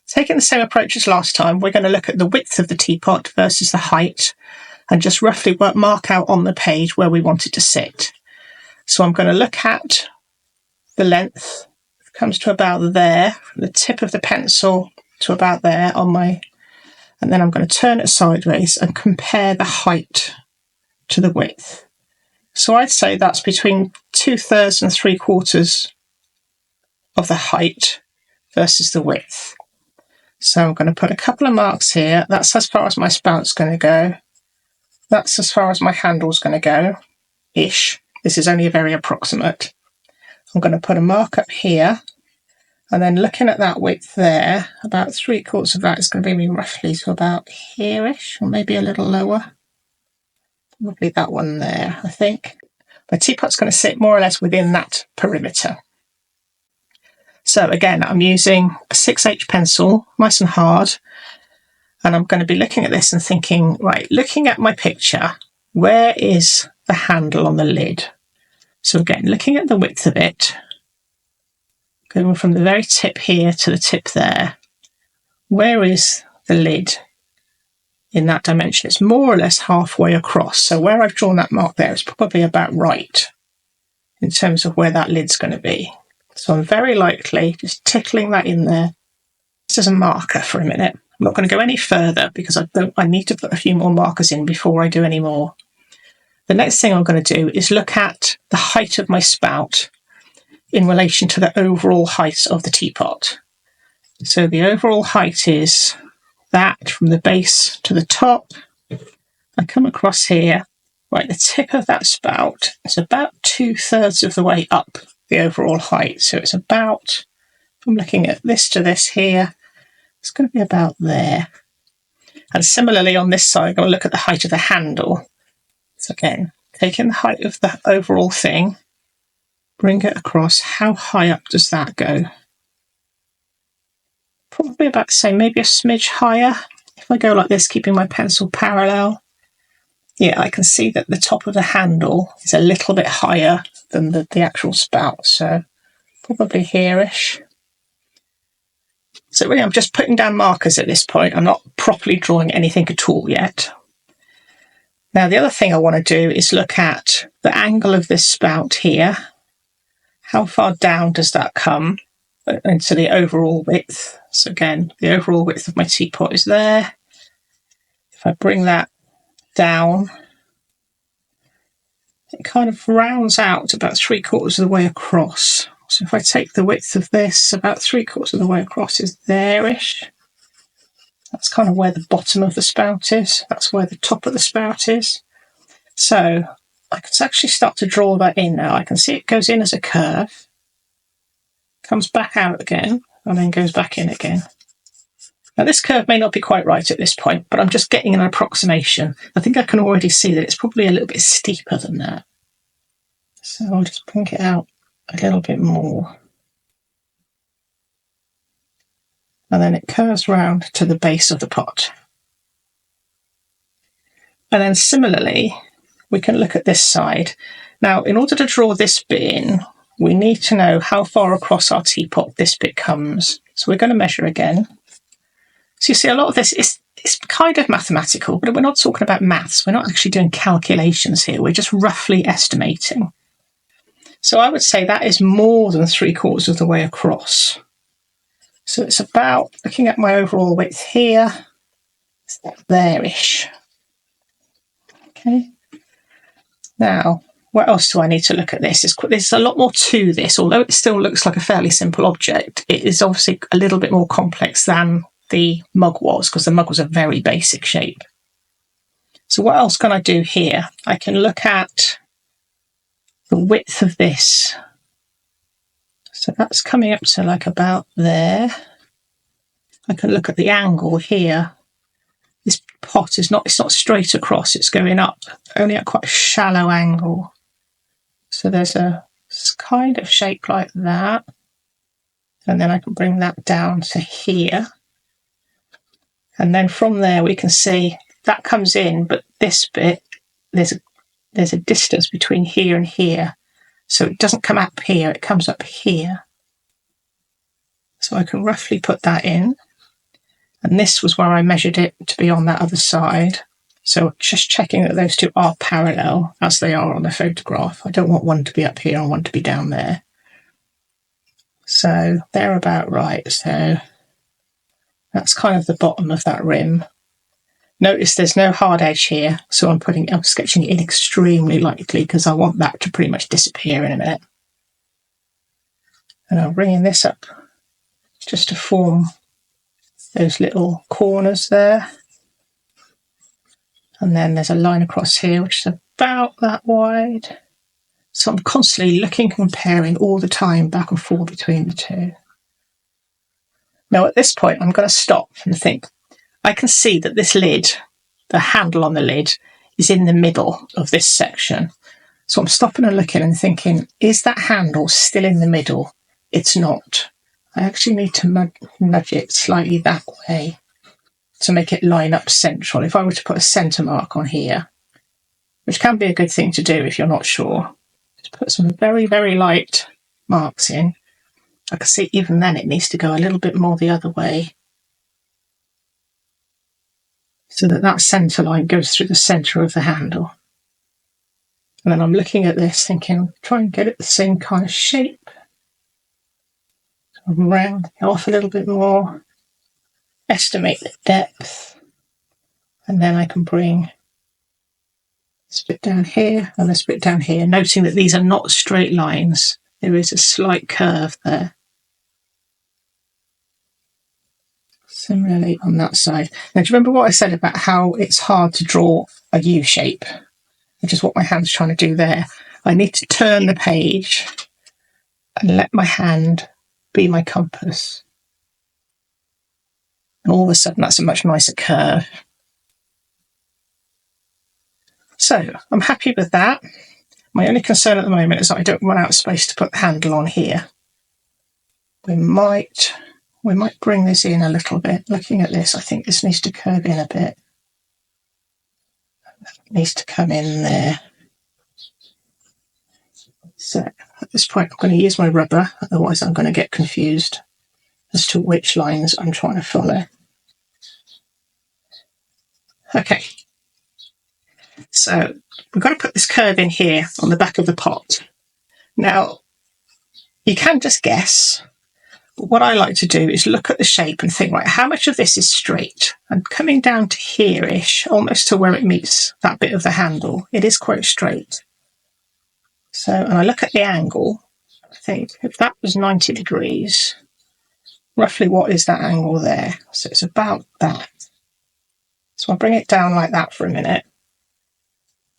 Taking the same approach as last time, we're going to look at the width of the teapot versus the height and just roughly mark out on the page where we want it to sit. So I'm going to look at the length. It comes to about there, from the tip of the pencil to about there on my, and then I'm going to turn it sideways and compare the height to the width. So I'd say that's between 2/3 and 3/4 of the height versus the width. So I'm going to put a couple of marks here. That's as far as my spout's going to go. That's as far as my handle's going to go, ish. This is only a very approximate. I'm going to put a mark up here, and then looking at that width there, about 3/4 of that is going to be roughly to about here-ish, or maybe a little lower. Probably that one there, I think. My teapot's going to sit more or less within that perimeter. So again, I'm using a 6H pencil, nice and hard, and I'm going to be looking at this and thinking, right, looking at my picture, where is the handle on the lid? So again, looking at the width of it, going from the very tip here to the tip there, where is the lid in that dimension? It's more or less halfway across. So where I've drawn that mark there is probably about right in terms of where that lid's going to be. So I'm very likely just tickling that in there just as a marker for a minute. I'm not going to go any further because I need to put a few more markers in before I do any more. The next thing I'm going to do is look at the height of my spout in relation to the overall height of the teapot. So the overall height is that from the base to the top. I come across here, right, the tip of that spout is about 2/3 of the way up the overall height. So it's about, if I'm looking at this to this here, it's going to be about there. And similarly on this side, I'm going to look at the height of the handle. So again, taking the height of the overall thing, bring it across. How high up does that go? Probably about the same, maybe a smidge higher. If I go like this, keeping my pencil parallel, yeah, I can see that the top of the handle is a little bit higher than the actual spout. So probably here-ish. So really, I'm just putting down markers at this point. I'm not properly drawing anything at all yet. Now, the other thing I want to do is look at the angle of this spout here. How far down does that come into the overall width? So again, the overall width of my teapot is there. If I bring that down, it kind of rounds out about 3/4 of the way across. So if I take the width of this, about 3/4 of the way across is there-ish. That's kind of where the bottom of the spout is. That's where the top of the spout is. So I can actually start to draw that in now. I can see it goes in as a curve, comes back out again, and then goes back in again. Now this curve may not be quite right at this point, but I'm just getting an approximation. I think I can already see that it's probably a little bit steeper than that. So I'll just bring it out a little bit more. And then it curves round to the base of the pot. And then similarly, we can look at this side. Now, in order to draw this bit in, we need to know how far across our teapot this bit comes. So we're going to measure again. So you see a lot of this is kind of mathematical, but we're not talking about maths. We're not actually doing calculations here. We're just roughly estimating. So I would say that is more than 3/4 of the way across. So it's about, looking at my overall width here, it's there-ish. Okay. Now, what else do I need to look at this? There's a lot more to this. Although it still looks like a fairly simple object, it is obviously a little bit more complex than the mug was, because the mug was a very basic shape. So what else can I do here? I can look at the width of this. So that's coming up to like about there. I can look at the angle here. This pot is not, it's not straight across, it's going up, only at quite a shallow angle. So there's a kind of shape like that. And then I can bring that down to here. And then from there we can see that comes in, but this bit, there's a distance between here and here. So it doesn't come up here, it comes up here. So I can roughly put that in. And this was where I measured it to be on that other side. So just checking that those two are parallel as they are on the photograph. I don't want one to be up here and one to be down there. So they're about right. So that's kind of the bottom of that rim. Notice there's no hard edge here, so I'm sketching it in extremely lightly because I want that to pretty much disappear in a minute. And I'm bringing this up just to form those little corners there. And then there's a line across here which is about that wide. So I'm constantly looking, comparing all the time back and forth between the two. Now at this point I'm going to stop and think, I can see that this lid, the handle on the lid, is in the middle of this section. So I'm stopping and looking and thinking, is that handle still in the middle? It's not. I actually need to nudge it slightly that way to make it line up central. If I were to put a centre mark on here, which can be a good thing to do if you're not sure, just put some very, very light marks in. I can see even then it needs to go a little bit more the other way, so that that centre line goes through the centre of the handle. And then I'm looking at this thinking, try and get it the same kind of shape. So I'm rounding off a little bit more, estimate the depth, and then I can bring this bit down here and this bit down here, noting that these are not straight lines. There is a slight curve there. Similarly on that side. Now, do you remember what I said about how it's hard to draw a U shape, which is what my hand's trying to do there? I need to turn the page and let my hand be my compass. And all of a sudden, that's a much nicer curve. So I'm happy with that. My only concern at the moment is that I don't run out of space to put the handle on here. We might bring this in a little bit. Looking at this, I think this needs to curve in a bit. It needs to come in there. So at this point, I'm going to use my rubber, otherwise I'm going to get confused as to which lines I'm trying to follow. Okay, so we've got to put this curve in here on the back of the pot. Now, you can just guess, but what I like to do is look at the shape and think, right, how much of this is straight? And coming down to here-ish, almost to where it meets that bit of the handle, it is quite straight. So, and I look at the angle, I think if that was 90 degrees, roughly what is that angle there? So it's about that. So I'll bring it down like that for a minute.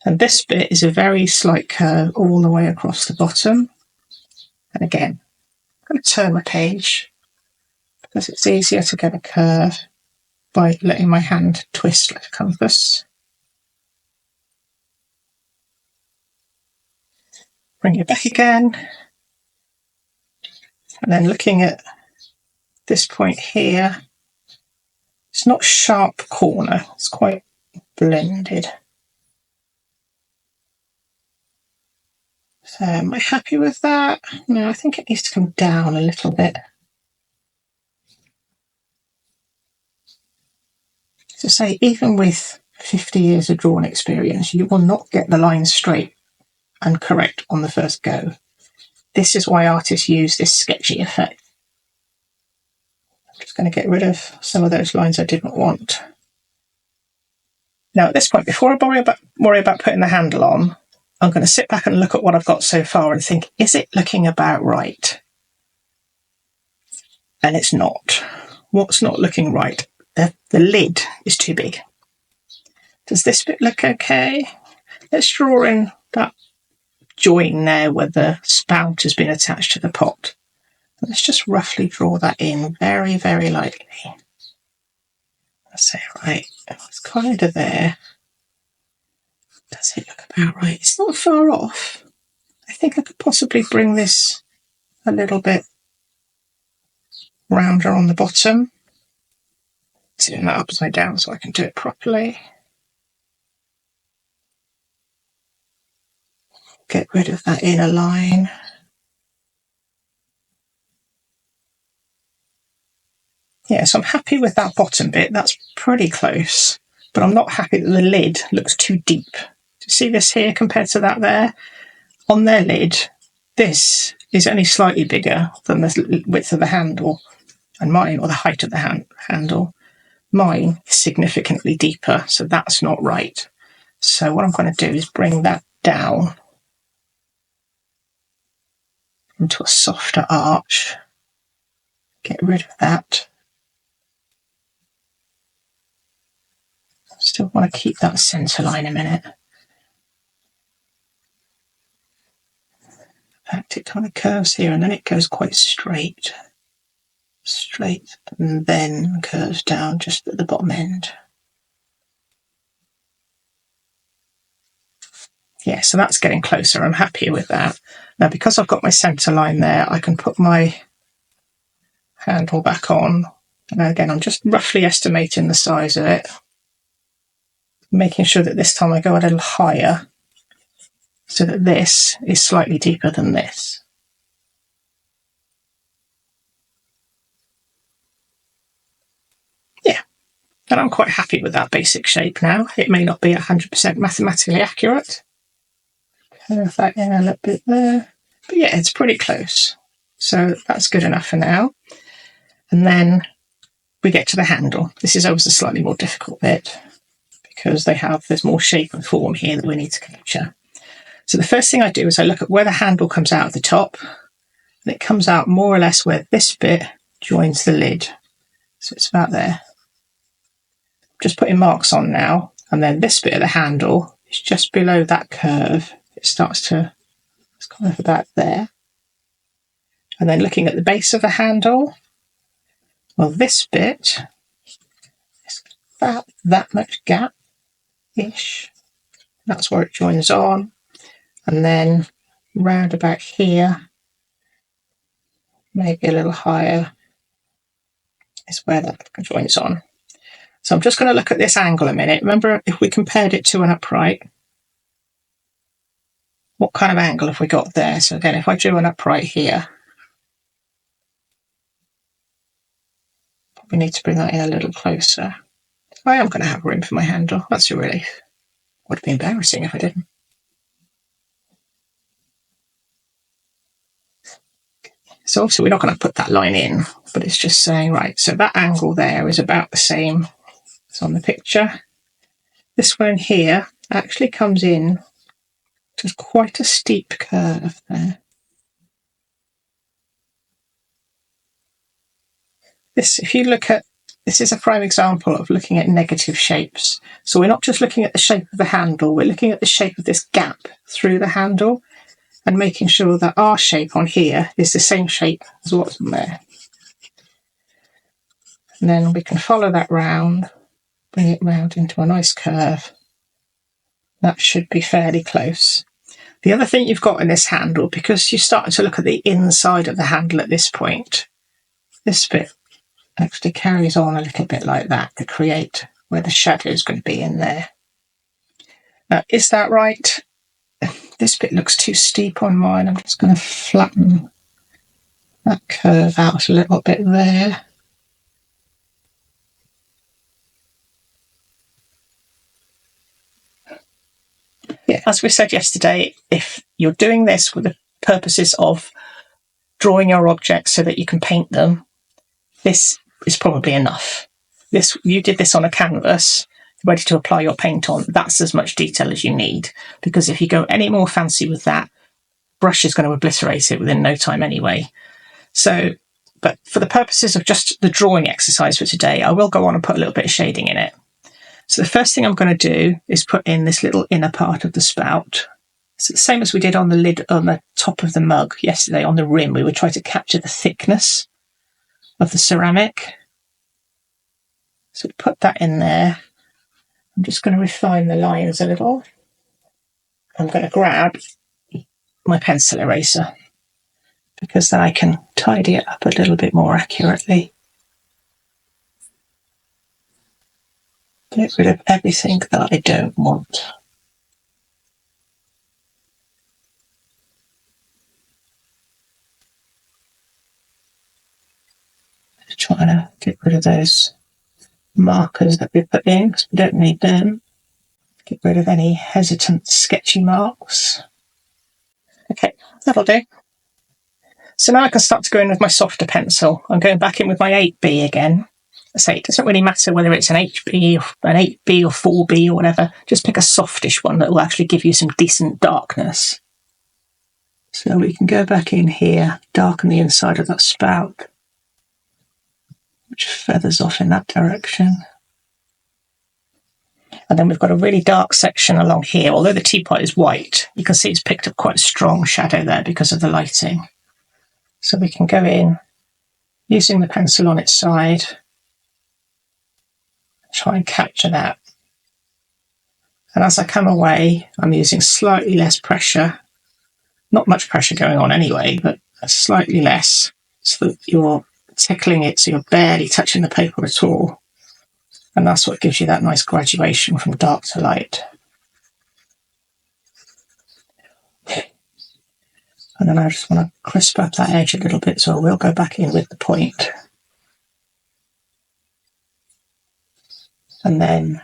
And this bit is a very slight curve all the way across the bottom. And again, I'm going to turn my page because it's easier to get a curve by letting my hand twist like a compass. Bring it back again. And then looking at this point here, it's not sharp corner, it's quite blended. So am I happy with that? No, I think it needs to come down a little bit. So say, even with 50 years of drawing experience, you will not get the lines straight and correct on the first go. This is why artists use this sketchy effect. I'm just going to get rid of some of those lines I didn't want. Now at this point, before I worry about putting the handle on, I'm going to sit back and look at what I've got so far and think, is it looking about right? And it's not. What's not looking right? The lid is too big. Does this bit look okay? Let's draw in that join there where the spout has been attached to the pot. Let's just roughly draw that in very, very lightly. Let's say, right, it's kind of there. Does it look about right? It's not far off. I think I could possibly bring this a little bit rounder on the bottom. Turn that upside down so I can do it properly. Get rid of that inner line. Yeah, so I'm happy with that bottom bit. That's pretty close, but I'm not happy that the lid looks too deep. Do you see this here compared to that there? On their lid, this is only slightly bigger than the width of the handle, and mine, or the height of the handle, mine is significantly deeper, so that's not right. So what I'm going to do is bring that down into a softer arch. Get rid of that. Still want to keep that centre line a minute. In fact, it kind of curves here and then it goes quite straight, and then curves down just at the bottom end. Yeah, so that's getting closer. I'm happy with that. Now, because I've got my centre line there, I can put my handle back on. And again, I'm just roughly estimating the size of it, making sure that this time I go a little higher so that this is slightly deeper than this. Yeah, and I'm quite happy with that basic shape now. It may not be 100% mathematically accurate. Curve that in a little bit there. But yeah, it's pretty close. So that's good enough for now. And then we get to the handle. This is always a slightly more difficult bit because there's more shape and form here that we need to capture. So the first thing I do is I look at where the handle comes out of the top, and it comes out more or less where this bit joins the lid. So it's about there. Just putting marks on now, and then this bit of the handle is just below that curve. It's kind of about there. And then looking at the base of the handle, well, this bit is about that much gap-ish. That's where it joins on. And then round about here, maybe a little higher, is where that joins on. So I'm just going to look at this angle a minute. Remember, if we compared it to an upright, what kind of angle have we got there? So again, if I drew an upright here, we need to bring that in a little closer. I am going to have room for my handle. That's a relief. Would be embarrassing if I didn't. So obviously we're not going to put that line in, but it's just saying, right, so that angle there is about the same as on the picture. This one here actually comes in to quite a steep curve there. If you look at, this is a prime example of looking at negative shapes. So we're not just looking at the shape of the handle, we're looking at the shape of this gap through the handle and making sure that our shape on here is the same shape as what's on there. And then we can follow that round, bring it round into a nice curve. That should be fairly close. The other thing you've got in this handle, because you're starting to look at the inside of the handle at this point, this bit actually carries on a little bit like that to create where the shadow is going to be in there. Now, is that right? This bit looks too steep on mine. I'm just going to flatten that curve out a little bit there. Yeah, as we said yesterday, if you're doing this with the purposes of drawing your objects so that you can paint them, this is probably enough. You did this on a canvas, ready to apply your paint on. That's as much detail as you need, because if you go any more fancy with that, brush is going to obliterate it within no time anyway. So, but for the purposes of just the drawing exercise for today, I will go on and put a little bit of shading in it. So the first thing I'm going to do is put in this little inner part of the spout. So the same as we did on the lid, on the top of the mug yesterday, on the rim, we would try to capture the thickness of the ceramic. So put that in there. I'm just going to refine the lines a little. I'm going to grab my pencil eraser because then I can tidy it up a little bit more accurately. Get rid of everything that I don't want. Just trying to get rid of those markers that we put in because we don't need them. Get rid of any hesitant sketchy marks. Okay, that'll do. So now I can start to go in with my softer pencil. I'm going back in with my 8B again. I say it doesn't really matter whether it's an HB or an 8B or 4B or whatever. Just pick a softish one that will actually give you some decent darkness. So we can go back in here, darken the inside of that spout, which feathers off in that direction. And then we've got a really dark section along here. Although the teapot is white, you can see it's picked up quite a strong shadow there because of the lighting. So we can go in using the pencil on its side, try and capture that. And as I come away, I'm using slightly less pressure. Not much pressure going on anyway, but slightly less, so that you're tickling it so you're barely touching the paper at all. And that's what gives you that nice graduation from dark to light. And then I just want to crisp up that edge a little bit, so I will go back in with the point. And then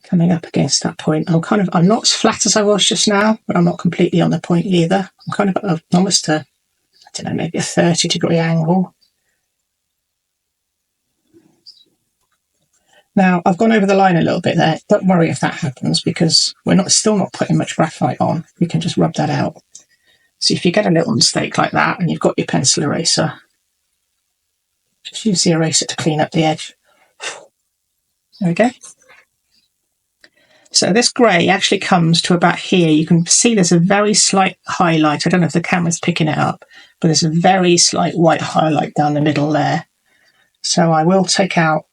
coming up against that point, I'm not as flat as I was just now, but I'm not completely on the point either. I'm kind of at almost a, I don't know, maybe a 30-degree angle. Now, I've gone over the line a little bit there. Don't worry if that happens, because we're still not putting much graphite on. We can just rub that out. So if you get a little mistake like that and you've got your pencil eraser, just use the eraser to clean up the edge. There we go. So this grey actually comes to about here. You can see there's a very slight highlight. I don't know if the camera's picking it up, but there's a very slight white highlight down the middle there. So I will take out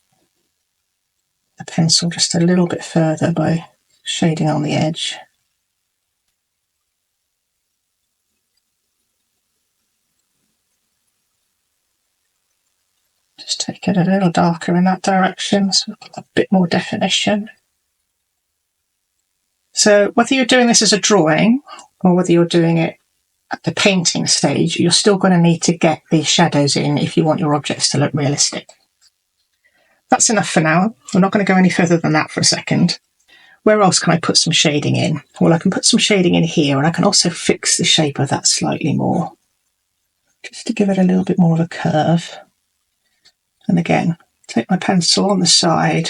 the pencil just a little bit further by shading on the edge. Just take it a little darker in that direction, so we've got a bit more definition. So whether you're doing this as a drawing or whether you're doing it at the painting stage, you're still going to need to get the shadows in if you want your objects to look realistic. That's enough for now. We're not going to go any further than that for a second. Where else can I put some shading in? Well, I can put some shading in here, and I can also fix the shape of that slightly more, just to give it a little bit more of a curve. And again, take my pencil on the side,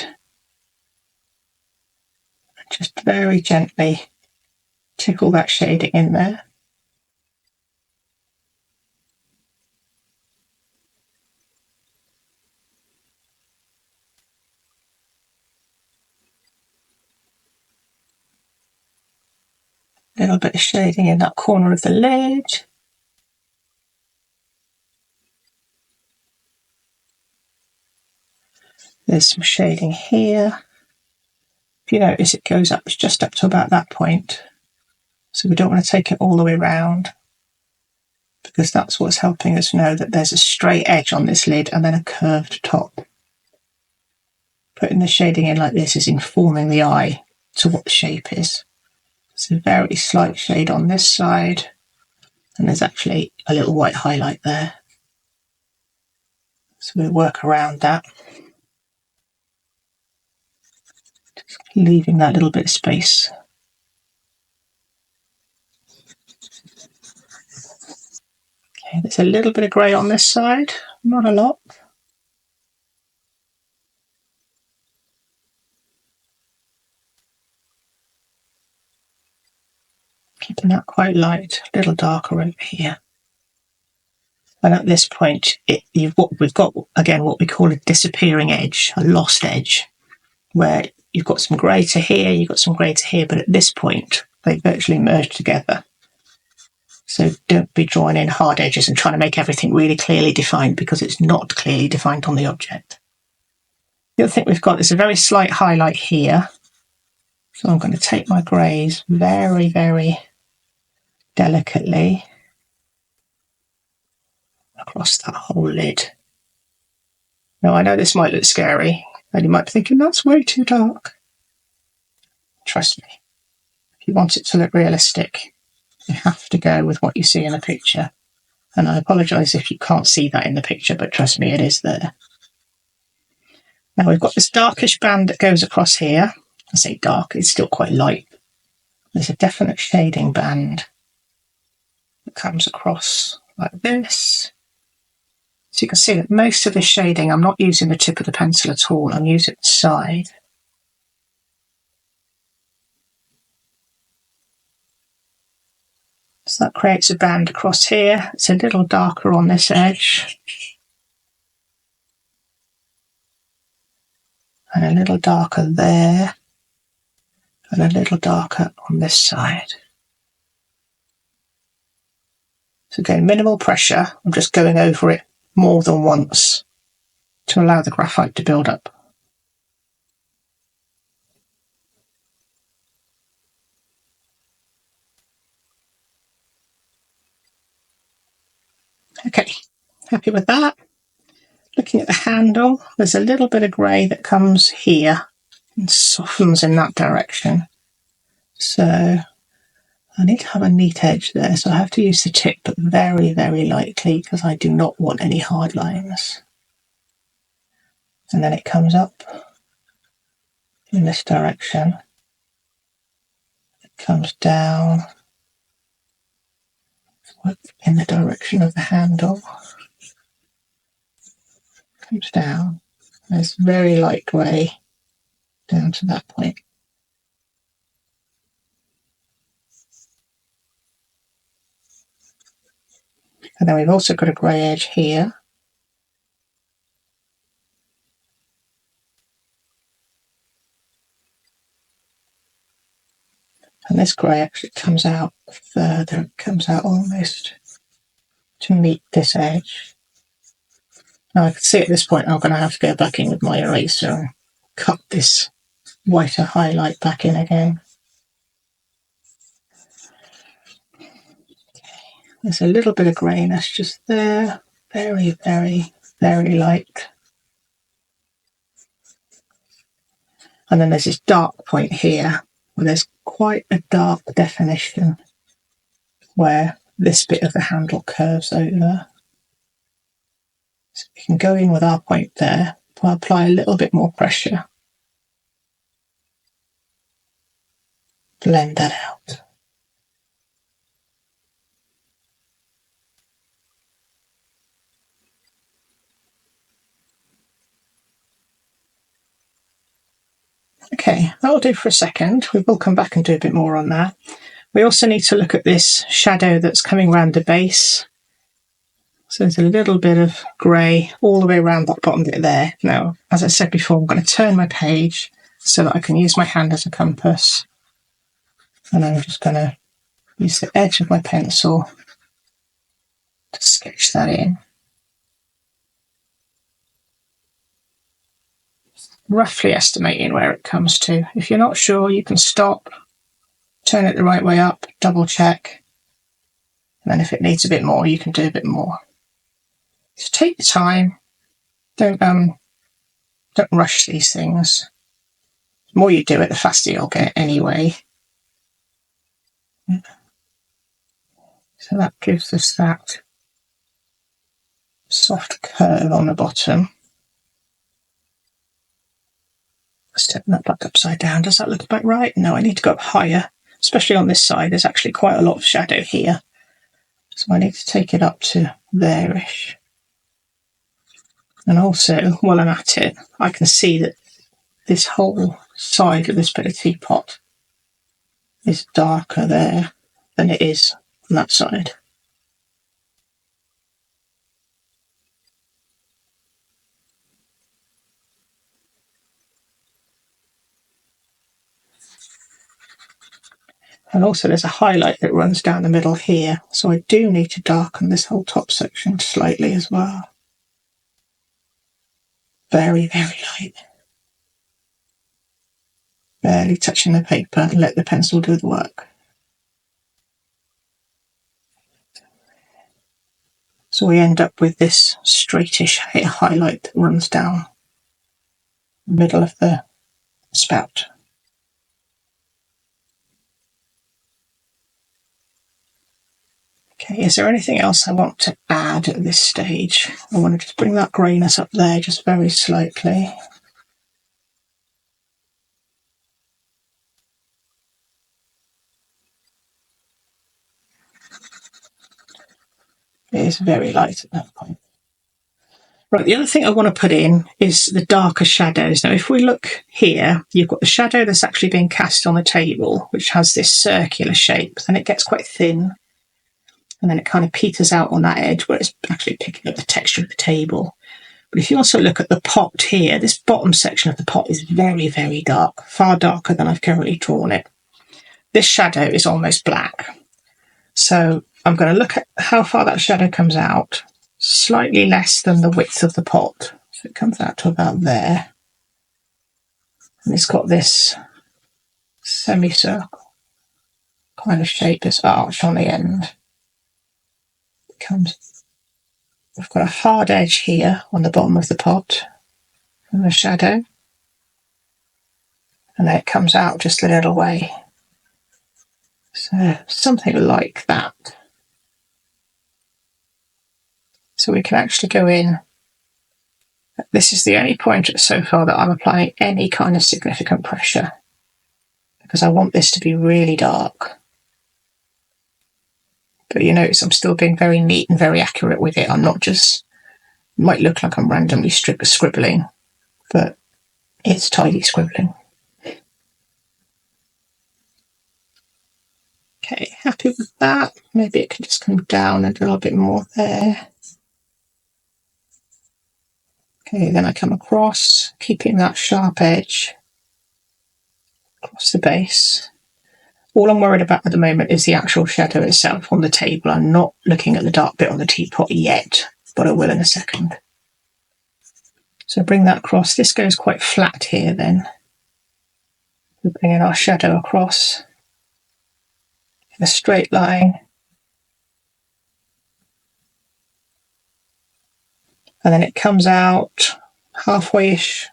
and just very gently tickle that shading in there. A little bit of shading in that corner of the lid. There's some shading here. If you notice, it goes up just up to about that point. So we don't want to take it all the way around, because that's what's helping us know that there's a straight edge on this lid and then a curved top. Putting the shading in like this is informing the eye to what the shape is. It's a very slight shade on this side, and there's actually a little white highlight there. So we'll work around that, just leaving that little bit of space. Okay, there's a little bit of grey on this side, not a lot. Keeping that quite light, a little darker over here. And at this point, we've got, again, what we call a disappearing edge, a lost edge, where you've got some grey to here, you've got some grey to here, but at this point, they virtually merge together. So don't be drawing in hard edges and trying to make everything really clearly defined, because it's not clearly defined on the object. The other thing we've got is a very slight highlight here. So I'm going to take my greys very, very delicately across that whole lid. Now, I know this might look scary, and you might be thinking, that's way too dark. Trust me, if you want it to look realistic, you have to go with what you see in the picture. And I apologise if you can't see that in the picture, but trust me, it is there. Now we've got this darkish band that goes across here. I say dark, it's still quite light. There's a definite shading band that comes across like this. So you can see that most of the shading, I'm not using the tip of the pencil at all, I'm using the side. So that creates a band across here. It's a little darker on this edge. And a little darker there. And a little darker on this side. So again, minimal pressure. I'm just going over it more than once to allow the graphite to build up. Okay, happy with that. Looking at the handle, there's a little bit of grey that comes here and softens in that direction. So I need to have a neat edge there, so I have to use the tip, but very, very lightly, because I do not want any hard lines. And then it comes up in this direction. It comes down in the direction of the handle. Comes down. There's very light grey down to that point. And then we've also got a grey edge here. And this grey actually comes out further. It comes out almost to meet this edge. Now I can see at this point I'm going to have to go back in with my eraser and cut this whiter highlight back in again. There's a little bit of greyness just there. Very, very, very light. And then there's this dark point here where there's quite a dark definition where this bit of the handle curves over. So we can go in with our point there. I'll apply a little bit more pressure. Blend that out. Okay, that'll do for a second. We will come back and do a bit more on that. We also need to look at this shadow that's coming around the base. So there's a little bit of grey all the way around that bottom bit there. Now, as I said before, I'm going to turn my page so that I can use my hand as a compass. And I'm just going to use the edge of my pencil to sketch that in. Roughly estimating where it comes to. If you're not sure, you can stop, turn it the right way up, double check. And then if it needs a bit more, you can do a bit more. Just take your time. Don't rush these things. The more you do it, the faster you'll get anyway. So that gives us that soft curve on the bottom. Step that back upside down. Does that look about right? No, I need to go up higher, especially on this side. There's actually quite a lot of shadow here. So I need to take it up to there-ish. And also, while I'm at it, I can see that this whole side of this bit of teapot is darker there than it is on that side. And also there's a highlight that runs down the middle here, so I do need to darken this whole top section slightly as well. Very, very light. Barely touching the paper and let the pencil do the work. So we end up with this straightish highlight that runs down the middle of the spout. Okay, is there anything else I want to add at this stage? I want to just bring that greyness up there just very slightly. It is very light at that point. Right, the other thing I want to put in is the darker shadows. Now, if we look here, you've got the shadow that's actually being cast on the table, which has this circular shape. Then it gets quite thin, and then it kind of peters out on that edge where it's actually picking up the texture of the table. But if you also look at the pot here, this bottom section of the pot is very, very dark, far darker than I've currently drawn it. This shadow is almost black. So I'm going to look at how far that shadow comes out. Slightly less than the width of the pot. So it comes out to about there. And it's got this semicircle kind of shape, this arch on the end. We've got a hard edge here on the bottom of the pot and the shadow. And then it comes out just a little way. So something like that. So we can actually go in. This is the only point so far that I'm applying any kind of significant pressure, because I want this to be really dark. But you notice I'm still being very neat and very accurate with it. I'm not just, it might look like I'm randomly scribbling, but it's tidy scribbling. Okay, happy with that. Maybe it can just come down a little bit more there. Okay, then I come across, keeping that sharp edge across the base. All I'm worried about at the moment is the actual shadow itself on the table. I'm not looking at the dark bit on the teapot yet, but I will in a second. So bring that across. This goes quite flat here then. We're bringing our shadow across in a straight line. And then it comes out halfway-ish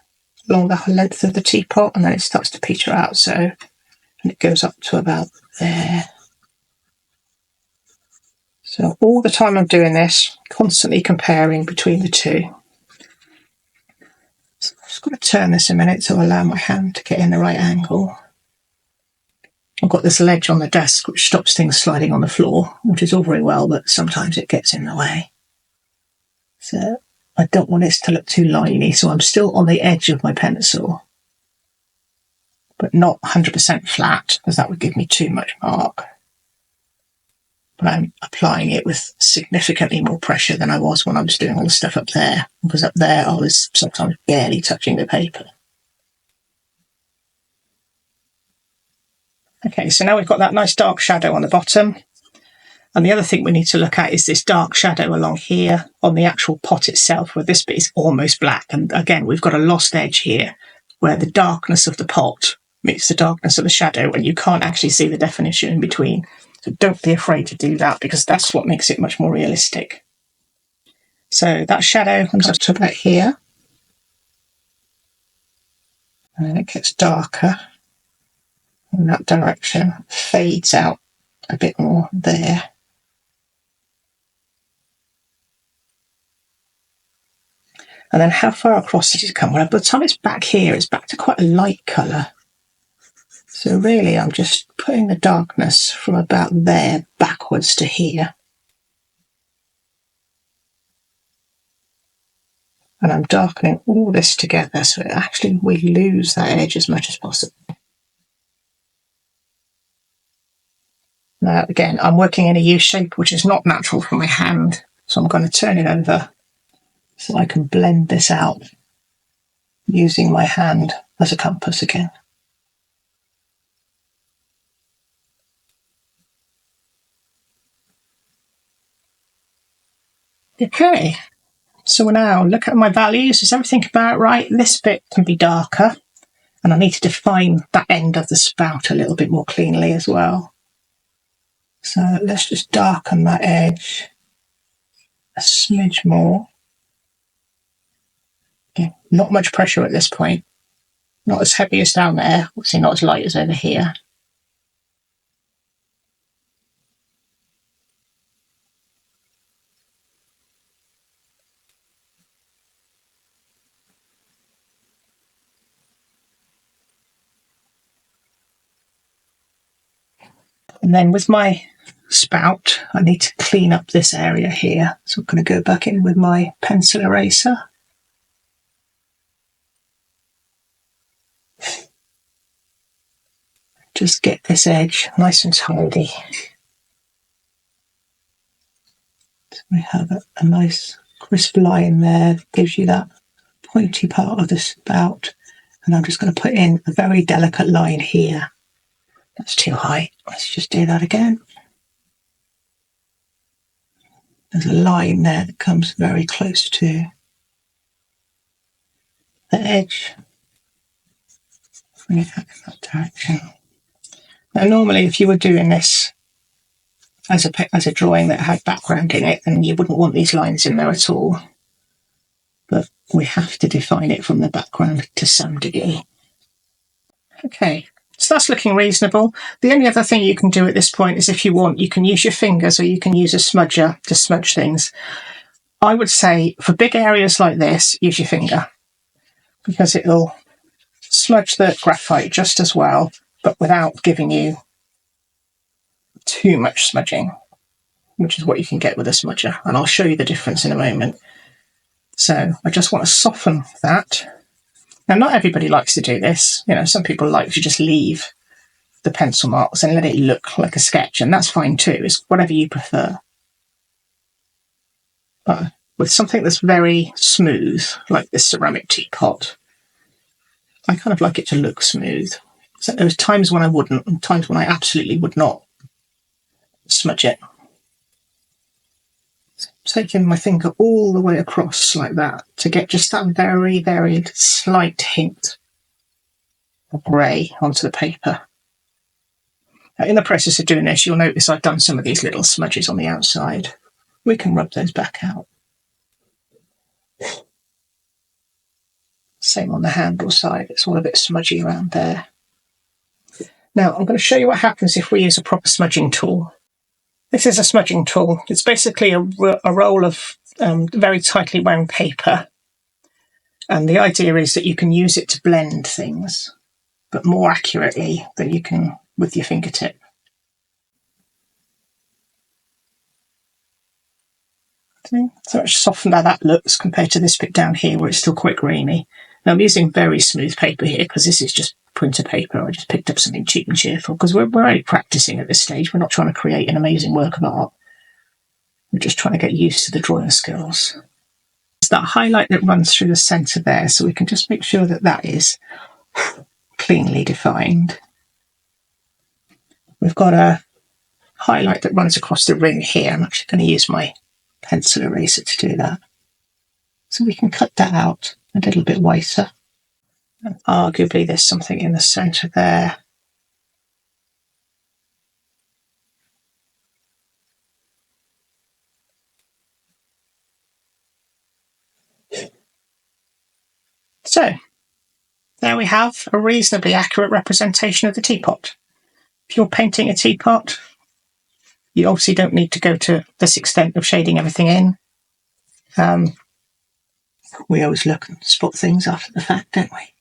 along the length of the teapot, and then it starts to peter out. So, and it goes up to about there. So all the time I'm doing this, constantly comparing between the two. So I've just got to turn this a minute to allow my hand to get in the right angle. I've got this ledge on the desk which stops things sliding on the floor, which is all very well, but sometimes it gets in the way. So I don't want this to look too liney, so I'm still on the edge of my pencil, but not 100% flat, because that would give me too much mark. But I'm applying it with significantly more pressure than I was when I was doing all the stuff up there, because up there I was sometimes barely touching the paper. Okay, so now we've got that nice dark shadow on the bottom. And the other thing we need to look at is this dark shadow along here on the actual pot itself, where this bit is almost black. And again, we've got a lost edge here where the darkness of the pot meets the darkness of the shadow, and you can't actually see the definition in between. So don't be afraid to do that, because that's what makes it much more realistic. So that shadow comes up to about here. And then it gets darker in that direction, fades out a bit more there. And then how far across did it come? Well, by the time it's back here, it's back to quite a light colour. So really, I'm just putting the darkness from about there backwards to here. And I'm darkening all this together, so actually we lose that edge as much as possible. Now, again, I'm working in a U shape, which is not natural for my hand. So I'm going to turn it over so I can blend this out using my hand as a compass again. Okay, so now look at my values. Is everything about right? This bit can be darker, and I need to define that end of the spout a little bit more cleanly as well. So let's just darken that edge a smidge more. Okay, not much pressure at this point. Not as heavy as down there, obviously not as light as over here. And then with my spout, I need to clean up this area here. So I'm going to go back in with my pencil eraser. Just get this edge nice and tidy. So we have a nice crisp line there that gives you that pointy part of the spout. And I'm just going to put in a very delicate line here. That's too high. Let's just do that again. There's a line there that comes very close to the edge. Bring it out in that direction. Now, normally, if you were doing this as a drawing that had background in it, then you wouldn't want these lines in there at all. But we have to define it from the background to some degree. Okay, so that's looking reasonable. The only other thing you can do at this point is, if you want, you can use your fingers or you can use a smudger to smudge things. I would say for big areas like this, use your finger, because it'll smudge the graphite just as well, but without giving you too much smudging, which is what you can get with a smudger. And I'll show you the difference in a moment. So I just want to soften that. Now, not everybody likes to do this. You know, some people like to just leave the pencil marks and let it look like a sketch, and that's fine too. It's whatever you prefer. But with something that's very smooth, like this ceramic teapot, I kind of like it to look smooth. So there was times when I wouldn't, and times when I absolutely would not smudge it. Taking my finger all the way across like that to get just that very, very slight hint of grey onto the paper. Now, in the process of doing this, you'll notice I've done some of these little smudges on the outside. We can rub those back out. Same on the handle side, it's all a bit smudgy around there. Now I'm going to show you what happens if we use a proper smudging tool. This is a smudging tool. It's basically a roll of very tightly wound paper. And the idea is that you can use it to blend things, but more accurately than you can with your fingertip. Okay. So much softened how that looks compared to this bit down here where it's still quite grainy. Now I'm using very smooth paper here because this is just printer paper. I just picked up something cheap and cheerful because we're only practicing at this stage. We're not trying to create an amazing work of art. We're just trying to get used to the drawing skills. It's that highlight that runs through the centre there, so we can just make sure that that is cleanly defined. We've got a highlight that runs across the ring here. I'm actually going to use my pencil eraser to do that. So we can cut that out a little bit whiter. And arguably there's something in the centre there. So, there we have a reasonably accurate representation of the teapot. If you're painting a teapot, you obviously don't need to go to this extent of shading everything in. We always look and spot things after the fact, don't we?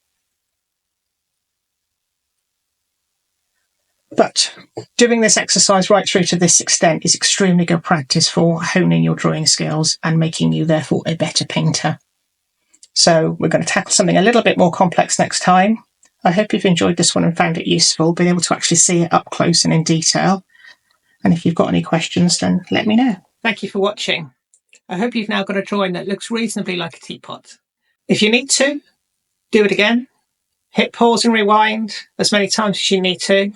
But doing this exercise right through to this extent is extremely good practice for honing your drawing skills and making you therefore a better painter. So we're going to tackle something a little bit more complex next time. I hope you've enjoyed this one and found it useful, being able to actually see it up close and in detail. And if you've got any questions, then let me know. Thank you for watching. I hope you've now got a drawing that looks reasonably like a teapot. If you need to, do it again. Hit pause and rewind as many times as you need to.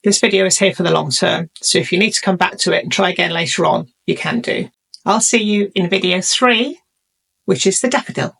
This video is here for the long term, so if you need to come back to it and try again later on, you can do. I'll see you in video 3, which is the daffodil.